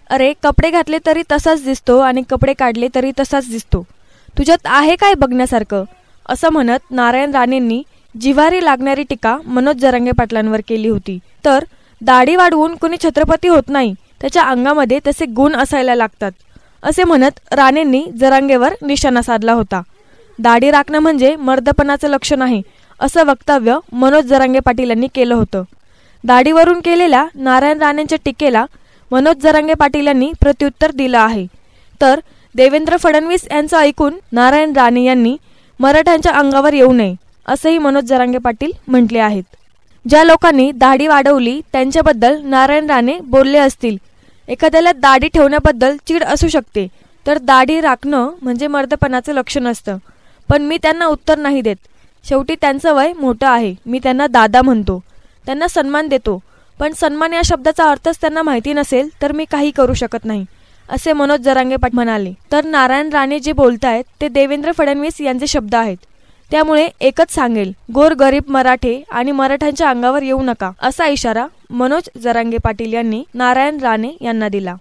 अरे कपडे घातले तरी तसाच दिसतो आणि कपडे काढले तरी तसाच दिसतो, तुझ्यात आहे काय बघण्यासारखं, असं म्हणत नारायण राणेंनी जिव्हारी लागणारी टीका मनोज जरांगे पाटलांवर केली होती. तर दाढी वाढवून कोणी छत्रपती होत नाही, त्याच्या अंगामध्ये तसे गुण असायला लागतात, असे म्हणत राणेंनी जरांगेवर निशाणा साधला होता. दाढी राखणं म्हणजे मर्दपणाचं लक्षण आहे, असं वक्तव्य मनोज जरांगे पाटील यांनी केलं होतं. दाढीवरून केलेल्या नारायण राणेंच्या टीकेला मनोज जरांगे पाटील यांनी प्रत्युत्तर दिलं आहे. तर देवेंद्र फडणवीस यांचं ऐकून नारायण राणे यांनी मराठ्यांच्या अंगावर येऊ नये, असंही मनोज जरांगे पाटील म्हटले आहेत. ज्या लोकांनी दाढी वाढवली त्यांच्याबद्दल नारायण राणे बोलले असतील. एखाद्याला दाढी ठेवण्याबद्दल चीड असू शकते, तर दाढी राखणं म्हणजे मर्दपणाचं लक्षण असतं. पण मी त्यांना उत्तर नाही देत. शेवटी त्यांचं वय मोठं आहे, मी त्यांना दादा म्हणतो, त्यांना सन्मान देतो. पण सन्मान या शब्दाचा अर्थच त्यांना माहिती नसेल तर मी काही करू शकत नाही, असे मनोज जरांगे पाटील म्हणाले. तर नारायण राणे जे बोलतायत ते देवेंद्र फडणवीस यांचे शब्द आहेत. त्यामुळे एकच सांगेल, गोरगरीब मराठे आणि मराठ्यांच्या अंगावर येऊ नका, असा इशारा मनोज जरांगे पाटील यांनी नारायण राणे यांना दिला.